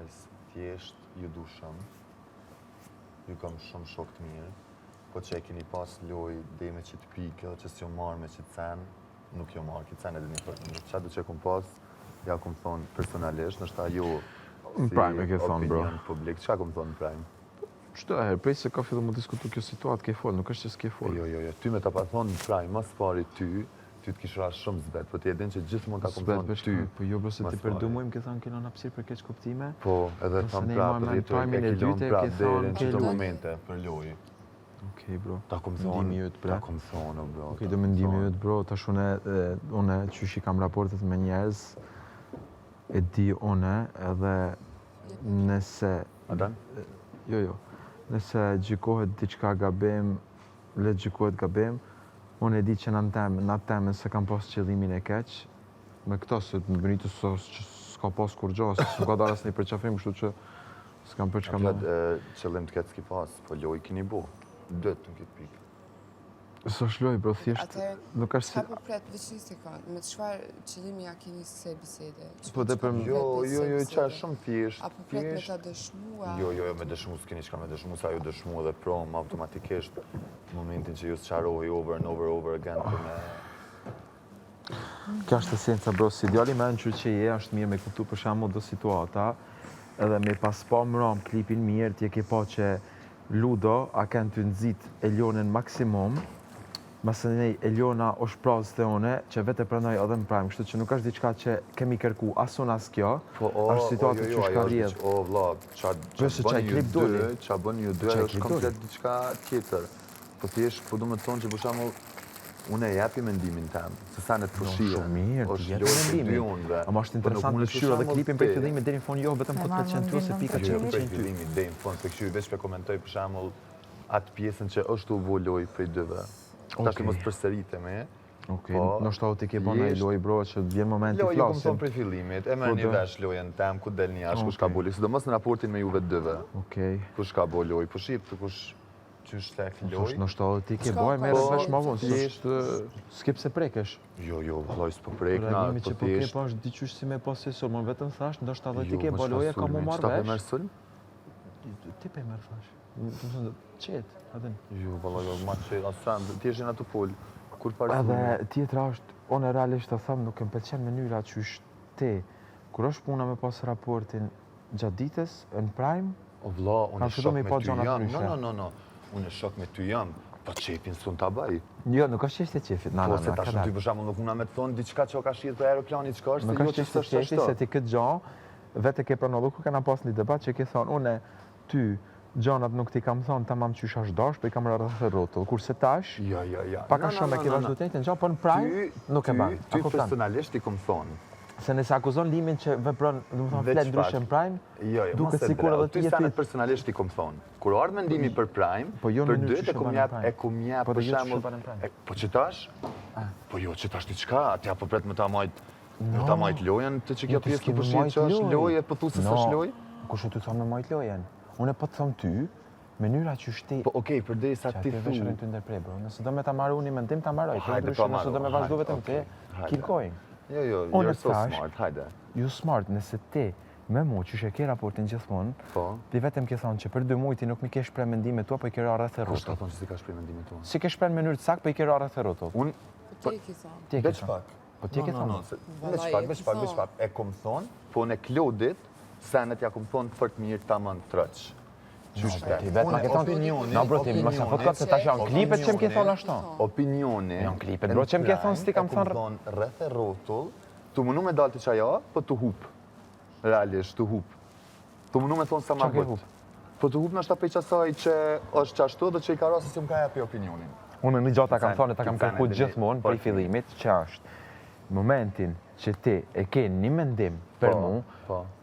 guys, thjesht ju du shumë, ju kam shumë shok të mirë, po që e keni pas loj dhe me që të pikë, që s'jo marrë me që të cenë, nuk jo marrë, ki cenë edhe një për. Qatë që e kom pas, ja kom thonë personalisht, nështë ta jo si opinion publik, që kom thonë në prime? Çdo herë, prej se ka fillu më diskutu kjo situatë, ke folë, nuk është që s'ke folë. Jo, ty me ta pa thonë në prime, mas pari ty të kishe ra shumë zbet, po ti e din që gjithmonë ta kom thonë ty. Po jo, bro, se ti për 2 muaj më ke thonë kena në hapësirë për keq kuptime. Po, edhe thonë prapë, rritur e kilon prapë deri në qëto momente për lojë. Okej, bro. Ta kom thonë, bro. Okej, do me ndihmi jëtë, bro, tash une qysh i kam raportet me njerëz, e di une edhe nëse... Adan? Jo. Nëse gjikohet diçka gabim, le gjikohet gabim, unë e di që në temën se kam pas qëllimin e keq, me këto se të më bënitë që s'ka pas kur gjo, se s'ka darë asë një përqafim, kështu që s'kam për që kam... Qëllim të ketë s'ki pas, po loj kini bo, dëtë në këtë pikë. Së është loj, bro, thjesht, nuk është si... Qa për pretë veç një sekund, me të shfar qëllimi ja keni se bisede? Po dhe për... Jo, qa shumë thjesht. Apo pretë me ta dëshmua? Jo, me dëshmu, s'keni qka me dëshmu, sa ju dëshmu edhe prom, automatikisht, momentin që ju s'qarohi over and over again për me... Kjo është esenca, bro, si djali me në që je, është mirë me këtu për shamu do situata, edhe me pas pa mëram klipin mirë, t'je ke pa që Ludo a kënë të nëzit Elionin maksimum, masë nej Eliona është prazë të one, që vete pranoj edhe në prime, kështu që nuk është diçka që kemi kërku asun as kjo, është situatë që shka rjedhë. O, vlad, qa bën ju dy, është komplet diçka tjetër. Po thjesht, po du me të thonë që për shamull, unë e jepi mendimin tem, se sa në të përshirë. Shumë mirë, të jepi mendimin. Ama është interesant me këshyra dhe klipin për fillimit deri në fund, jo, vetëm po të pëlqen ty ose pika që për fillimit deri në fund, për këshyri veç për komentoj për shamull atë pjesën që është u voloj prej dyve. Ta shtë mos përsërite me. Okej, nështë ta u t'i ke bona i loj, bro, që vjen moment i flasin. Loj, ju kom thonë prej fillimit, e merë një vesh lojën tem, ku del një ashtë, kush ka bo loj, sidomos në raportin me juve dyve. Kush ka bo loj, po shqip të kush qysh tek loj. Nështë ta u t'i ke boj, merë vesh ma vonë, s'ke pse prekesh. Jo, vallaj s'po prekna, po që po ke pash diqysh si me posesor, më vetëm thash, ndoshta dhe ti ke bo loje, ka mu marrë vesh. Qëta pe merë sulm? Ti pe merë thash. Qetë, adin. Jo, vallaj, ma qetë, asë ti eshin atë pull, kur parë sulm. Edhe tjetra është, unë realisht të thëmë, nuk më pëlqen mënyra që është ti, kur është puna me pas raportin gjatë ditës, në prime, o vla, unë e shok me ty jam, no, unë e shok me ty jam, po qepin s'un t'a baj. Jo, nuk është qeshtë e qefit, Po se ta shumë ty për shamu nuk muna me të thonë diqka që o ka shirë për aeroplani qka është, nuk është qeshtë e qefit, se ti këtë gjanë, vete ke pranollu, ku kena pas një debat që ke thonë, une, ty, gjanat nuk t'i kam thonë ta mam qysh ashtë dash, për i kam rrëth e rotull, kurse tash, paka shumë e ke vazhdu të njëtë në gjanë, po në prime, nuk e banë. Ty personalisht i kom thonë. Se nëse akuzon limin që vepron, du më thonë, flet ndryshë në prime, duke sikur edhe ty sanet personalisht i kom thonë. Kur ardhë mendimi për prime, për dyt e kom jep për shemull, po qëtash? Po jo, qëtash t'i qka, t'ja po pret me ta majt lojen, të që kjo pjesë të përshirë që është loje, po thu se s'është loj? Kushe ty thonë me majt lojen? Unë e po të thonë ty, mënyra që shti... Po okej, përdej sa ti thu... Që ati veshërin të ndërprej, bro. Nëse do me ta marru një mendim, ta marroj. Nëse do me vazhdu vetëm ti, keep going. Jo, you're so smart, hajde. You smart, nëse ti, me mu, që she ke raportin gjithmonë, ti vetëm ke thonë që për 2 muaj ti nuk mi ke shprej mendimet tua, po i ke ra rreth e rotull. Kushta thonë që si ka shprej mendimet tua? Si ke shprej në mënyrë të saktë, po i ke ra rreth e rotull. Unë... Po ti e ke thonë. Ti e ke thonë. Po ti e ke thonë. Veç pak. E kom thonë, po në Klodit, senet ja kom thonë për të mirë ta mënë të rëqë. No, bro, ti më sa fotkot se tash janë klipet që më ke thonë ashtu. Opinioni. Janë klipet, bro, që më ke thonë s'ti kam thonë rreth e rotull, tu mënu me dalë të qaja, po të hup. Realisht, të hup. Tu mënu me thonë sa ma bët. Po të hup në është apej qasaj që është qashtu dhe që i ka rasi si më ka jepi opinionin. Unë në gjata kam thonë, ta kam kërku gjithmonë për i fillimit që është momentin që ti e ke një mendim për mu,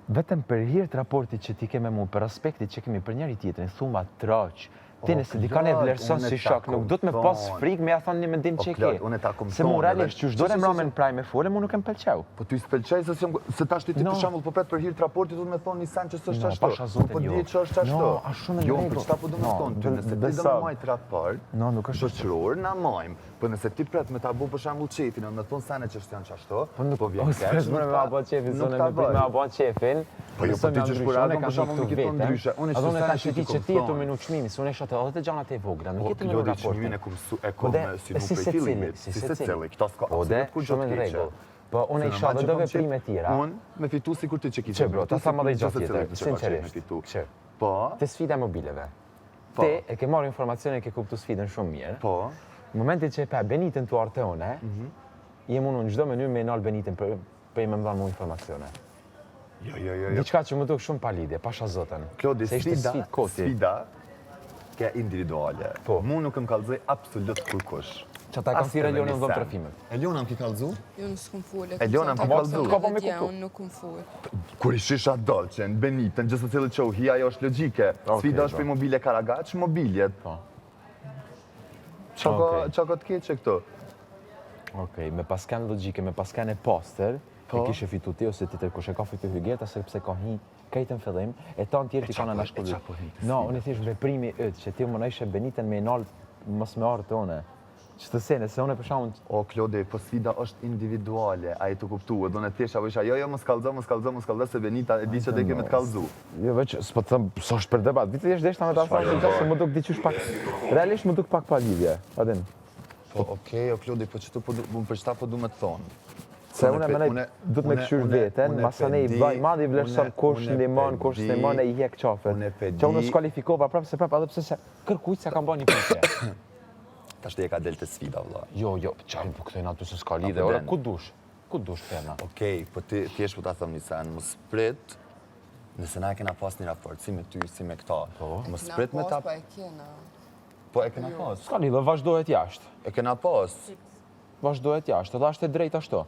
vetëm për hirtë raportit që ti ke me mu, për aspektit që kemi për njëri tjetërin, thuma troq, Ti nëse dikon e vlerëson si shok, nuk do të me pas frikë me ja thonë një mendim që e ke. Se mu realisht, që shdojnë emra me në praj me fole, mu nuk e më pëlqeu. Po ty s'pëlqej se tash ti për shembull po pret për hir të raportit, do të më thonë një sen që s'është ashtu. Po di që është ashtu. No, ashtu shumë Jo, për çfarë po do të thonë? Ty nëse ti do të marr raport, no, nuk është shoqëror, na majm. Po nëse ti pret me ta bu për shembull çefin, më thon sene që janë çashtu, po vjen keq. Po me apo çefin, zonë me me apo çefin. Po jo, po ti që shkuraton për shembull me këto ndryshe. Unë është sene që ti që ti tu minutë çmimi, unë shoh edhe të gjanat e vogla, nuk jetë në raport. Çmimin e kom si nuk e fillimit, si secili, këto s'ka absolut kur do të keq. Po unë isha edhe veprime tjera. Unë me fitu sikur ti që kishe. Bro, ta sa më dhe gjatë tjetër, sinqerisht. Po. Te sfida e mobileve. Ti e ke marrë informacione e ke kuptu sfidën shumë mirë. Po. Në momentin që e pa Benitën tu arte one, jem unë në çdo mënyrë me nal Benitën për i më dhënë mua informacione. Jo. Diçka që më duk shumë pa lidhje, pasha zotën. Klodi, sfida ke individuale. Po. Mu nuk më kallëzoj absolut kurkush. Që ta kam thirë Elionën dhëmë përfimet. Eliona më ki kallëzu? Jo, nuk s'kum full. Eliona më ki kallëzu? Unë nuk kum full. Kur i shisha Dolcen, Benitën, gjithë cilë që hi, ajo është logjike. Sfida është për mobile Karagaç, mobiljet. Qa ka të keqe këto? Okej, me pasken logjike, me pasken e poster, e kishe fitu ti ose ti tërkush e ka fitu Hygeta, sepse ka hi kajtë në fillim, e ta në tjerë ti ka në nashkollit. No, unë i thish veprimi ytë, që ti më në ishe Benitën me nalë mos me arë të one. Që të sene, se unë e përshamun... O, Klodi, po sfida është individuale, a i të kuptu, e do në thjesha, isha, jo, më s'kallëzo, se Benita e di që dhe keme të kallëzu. Jo, veç, s'po të thëmë, së është për debat, vitë jeshtë deshta me ta thëmë, se më duk diqysh pak, realisht më duk pak pa lidhje, adin. Po, okej, o, Klodi, po që tu për qëta po du me të thonë? Se unë e mënej, du të me këshyr veten, masane i bëj, madhi i vlerëson kush ndimon, e i hek qafet. Që unë s'kualifikova prapë se prapë, edhe pëse se kërkujt se kam ba një pyetje. Ta shte e ka del të sfida, vëlla. Jo, qajnë po këtojnë aty se s'ka lidhe, ore, ku dush përna? Okej, po ti thjesht po ta thëm një sen, më sprit, nëse na e kena pas një raport, si me ty, si me këta, më sprit me ta... Po e kena. Po e kena pas? S'ka lidhe, vazhdojët jashtë. E kena pas? Vazhdojët jashtë, edhe ashtë e drejt ashtu.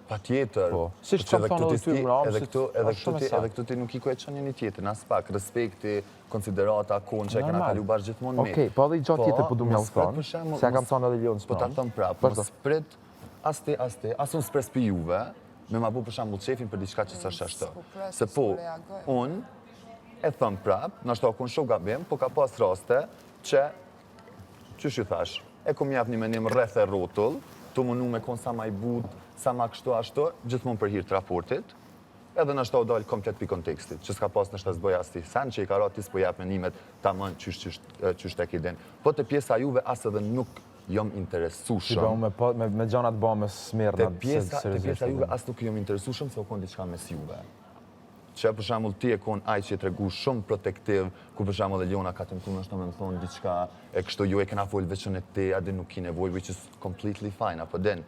Pa tjetër. Si që të thonë edhe ty më ramë, edhe këtu ti nuk i ku e qënë një tjetër, nas pak, respekti, konsiderata, konë që e kena kalu bashkë gjithmonë me. Okej, po edhe i gjatë tjetër po du mjallë thonë, se e kam thonë edhe Lionës po ta thëmë prapë, më sprit, as unë spres për juve, me ma bu për shambull qefin për diçka që s'është ashtë. Se po, unë e thëmë prapë, në ashtu akun shumë gabim, po ka pas raste që ju thash, e kom jap një menim rreth e rrotull, tu mënu me konë sa ma i but, sa ma kështu ashtu, gjithmonë për hir të raportit, edhe në ashtu dalë komplet për kontekstit, që s'ka pas në ashtu zbëj asti sen, që i ka rati s'po jap menimet, ta mën qysh tek i din. Po të pjesa juve asë edhe nuk jom interesushëm. Me gjanat ba me smirë në të pjesa juve asë nuk jom interesushëm, se o konë diçka mes juve. Që për shembull ti e kon ai që i tregu shumë protektiv, ku për shembull Eliona ka tentuar është më thonë diçka e kështu ju e kena fol veçën e ti, a din nuk ki nevojë, which is completely fine, apo den.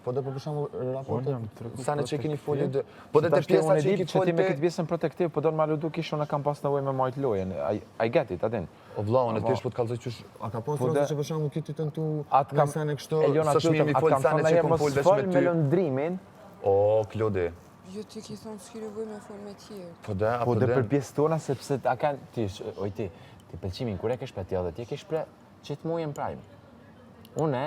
Po dhe për shembull raportet, sa ne që keni folje dhe... Po dhe të pjesa që i ki folje... Që ti me këtë pjesën protektiv, po do në maludu kishë unë kam pas nevojë me majtë lojen, I get it, a din. O vla, unë e t'kesh po t'kallëzoj qysh... A ka pas rrëzë që për shembull ki ti tentu me sene kështu, sa shmi mi folë sene që kom folë veç me ty. O, Klodi. Jo, ti ki thonë s'ki nevoj me folë me tjerë. Po dhe për pjesë tona, sepse a kanë... Ti pëlqimin, kur e kesh për tja dhe ti e kesh për qitë mujën prajmë. Une,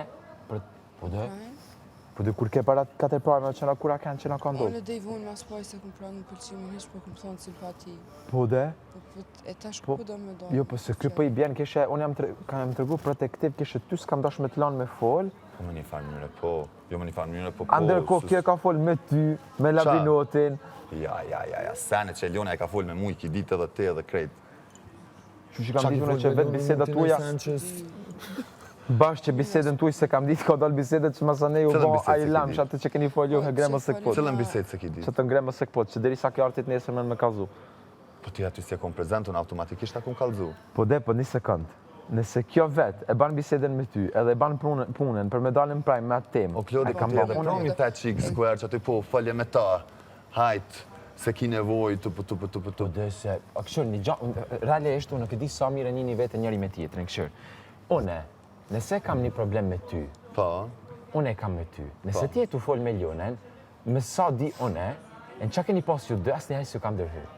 po dhe kur ke parat 4 prajme që na kura kanë që na ka ndodhë. Unë dhe i vonë mas paj se këm pranë në pëlqimin hish, po këm thonë simpati. Po dhe? E tash ku do me do? Jo, po se kjo po i bjen, kishe, unë jam tregu protektiv, kishe ty s'kam dash me t'lanë me folë. Po më një farë mënyre, po. Jo më një farë mënyre, po. Andërko, kjo ka folë me ty, me labinotin. Ja, sene që Eliona e ka folë me muj, ki ditë edhe te edhe krejt. Që që kam ditë unë që vetë bisedat tuja, bashkë që bisedën tuj se kam ditë ka dalë bisedet që masane ju bo a i lamsh atë që keni folë ju he grema se këpot. Cëllën bisedë se ki ditë? Që të ngrema se këpot, që deri sa kjo artit nesër me kalzu. Po ti aty si e kom prezentun, automatikisht akun kalzu. Po dhe, po një sekund. Nëse kjo vetë e ban bisedën me ty, edhe e ban punën për me dalën praj me atë temë. O Klodi, po ti edhe promi ta qik square që aty po falje me ta, hajt, se ki nevoj, tupu. Po dhe se, a këshur, realisht unë këdi sa mire një vetë njëri me tjetër, këshur. Une, nëse kam një problem me ty, une kam me ty. Nëse ti e tu fol me Lionen, me sa di une, në qa keni pas ju dhe, asë një hajë s'ju kam dërhyrë.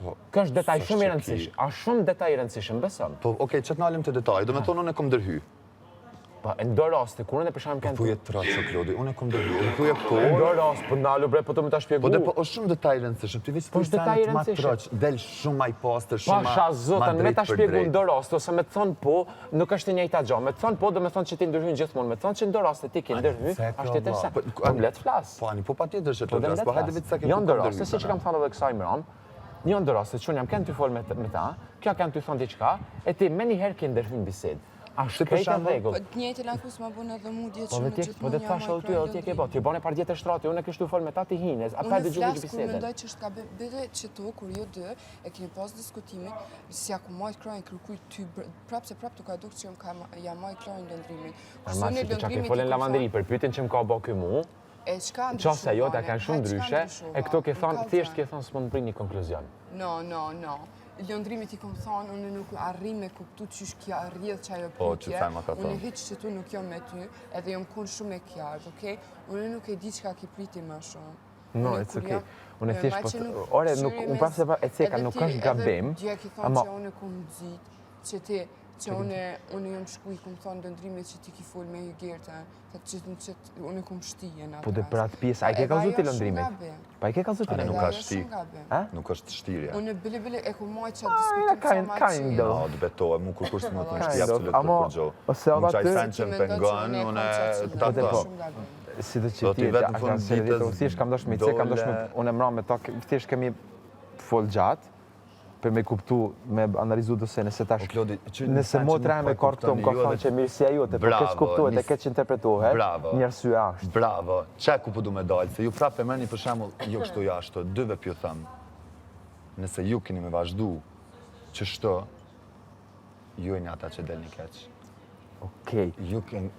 Kë është detaj shumë i s'është rëndësishëm. A shumë detaj i rëndësishëm, besëm. Po, okej, që t'nalim të detaj, do me thonë unë e kom dërhy. Pa, në do raste, kur unë e përsham kanë Puje të ratë që Klodi, unë e kom dërhy. Unë puje po, Në do raste, po nalu bre, po të më ta shpjegu. po dhe po është shumë detaj rëndësishëm. Ti veç Po të është detaj i senet ma rëndësishëm. troq, del shumë ma i pastër, shumë Pasha ma zotën, me drejt ta për shpjegu drejt. në do raste, ose me të thonë po, nuk është e njëjta gjë. Me të thonë po, do me thonë që ti ndërhyn gjithmonë. Me të thonë që në do raste ti ke ndërhy, se është tjetër se. po, Po mblet flas. Po, ani, po pa tjetër që Po të dhe flas, mblet po hajde flas. vetë sa ke Janë ku do kom raste, dërhy, siç kam thënë edhe kësaj mëram, janë do raste që unë jam kanë ty fol me ta, kjo kanë ty thonë diçka, e ti me njëherë ke ndërhyn bisedë. A për shkrejt e shembull, rregull. Po të njëjtën akus ma bën edhe mu djetë Po që dhe më ti, po gjithmonë dhe të thash edhe ty, edhe ti e ke bë. Ti bën e par djetë shtrati, unë e kështu fol me ta ti hines, a pa Unë dëgjuar flas kur bisedën. mendoj që është ka bide që to, kur ju dy e keni pas diskutimin, si ja ku majt krajin kërkuj ty, prap se prap të ka duk që jam majt krajin lëndrimin. Normal, si të qa ke folen lavanderi për pyetjen që më ka bë ky mu, E qka ndryshu? qase ajo ta kanë shumë ndryshe, e këto ke thonë, thjesht ke thonë s'më në prit një konkluzion. No. Lëndrimit i kom thonë, unë nuk arrim me kuptu qysh kja rrjedh që ajo Po, pyetje. që thajma ka Unë thonë. hiq që tu nuk jom me ty, edhe jom kun shumë e kjartë, okej? Unë nuk e di çka ki priti më shumë. No, Unë it's kur okay. jam- Unë e thjesht ma po që nuk- ore nuk shëri unë mes- prapë se e ceka edhe nuk ti, është gabim. Edhe dje ki thonë Ama që unë kom nxit, që unë jom shkuj, kom thonë dëndrimit që ti ki fol me ju gerta, që unë kom shtije në atë Po dhe rast. për atë pjesë, a i ke Edhe kalzu ajo ti është lëndrimit? shumë gabim. Pa i ke kalzu ti Ale, nuk Edhe ka ajo është shti. shumë gabim. Ha? Nuk është shtirja. Unë bile e ku maj që Ah, diskutim kind- sa ma kind që... of. No, të betohe, mu kur s'më të Kind nështi of, absolut për ama, kur gjo. ose edhe Unë qaj aty- sen që më pengon, unë e ta Po, ta. si të që Do t'i ti, vetë në a fund ka se ditës ditë, thjesht kam dash me cek, kam dash me, dole- unë e mra me ta, thjesht kemi fol gjatë, për me kuptu, me analizu dëse nëse tash, O, Klodi, që në nëse sen mo që të rejme nuk po korë këto, më ka kuptoni ju thonë edhe- që mirësia jote, po Bravo, keq kuptohet e nis- keq interpretohet, Bravo. një arsye ashtë. Bravo, që ku po du me dalë, se ju prapë e mërni për shemull, jo kështu jashtë, dyve pjo thëmë, nëse ju keni me vazhdu, që shto, ju e një ata që del një keq. Okej,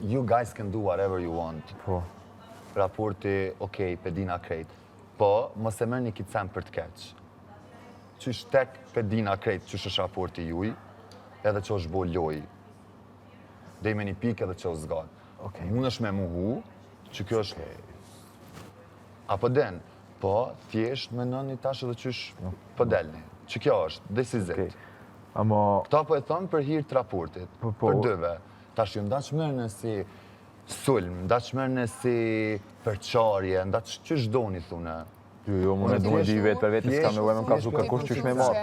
You guys can do whatever you want. po. Raporti, okej, pedina krejt. Po, mos e mërni kitë sem për të keq. Qysh tek pedina krejt, qysh është raporti juj, edhe që është bo loj. Dhe i me një pikë edhe që është zgatë. Okej. Mund është me muhu, që kjo është... Apo den, po, thjesht me nëni tash edhe qysh po delni. Që kjo është, this is Okej. it. Amo, Këta po e thonë për hir të raportit, Po, po. për dyve. Tash ju ndaqmërnë si sulm, ndaqmërnë si përqarje, qysh doni thune. jo, unë e du me dy vetë për vetë, s'ka me ujme më ka zu kërkush qysh me marë.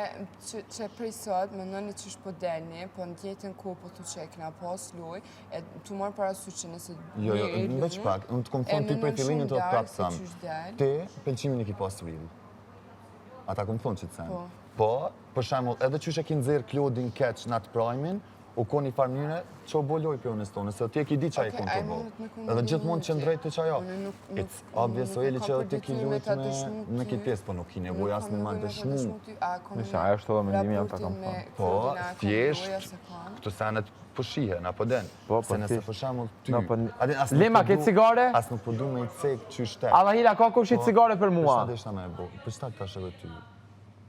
Që prej sot, me nëni qysh po delni, po në tjetën ko po të që e kna pas luj, e të marë parasysh që nëse Jo, në veç pak, unë të kom thonë ty për fillimin të prapë thëmë. Ti, pëlqimin e ki pas real. Ata kom thonë që të sen. Po, për shemull, edhe qysh e ki nëzirë Klodin keq në atë prajmin, u ko një farë njëre që o boloj për unës tonë, se ti e ki di që a i konë të bo. Edhe gjithmonë që ndrejt të që ajo. It's obvious o Eli që edhe ti ki lujt me kitë pjesë, po nuk ki nevoj asë me ma dëshmu. Nëse ajo është edhe mendimi jam ta kam thonë. Po, thjesht, këto senet po shihen, apo den. Po, Se nëse thjesht. për shemull ty... No, po, Adin, as nuk Lema, po ke du- cigare? As nuk po du me i cek qysh tek. Alla Hila, ka kush i cigare për mua? Për shta me e bo, për shta tash edhe ty.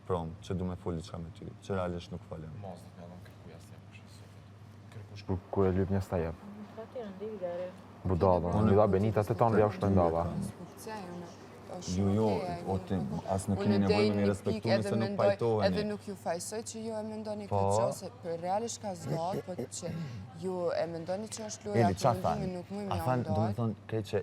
Prom, që du me foli qka me ty, që realisht nuk falem. Kur e lyp një sta jep. Budalla, unë da Benita të tonë vja shpendava. Jo, o ti, as nuk keni nevoj me mi respektu nëse nuk pajtoheni. Edhe nuk ju fajsoj që ju e mendoni Po. këtë gjo, se për realisht ka zgat, po që ju e mendoni që është loja, Eli, qa atë thanë? mendimi nuk më A mja thanë, do me ndaj. thonë, krej që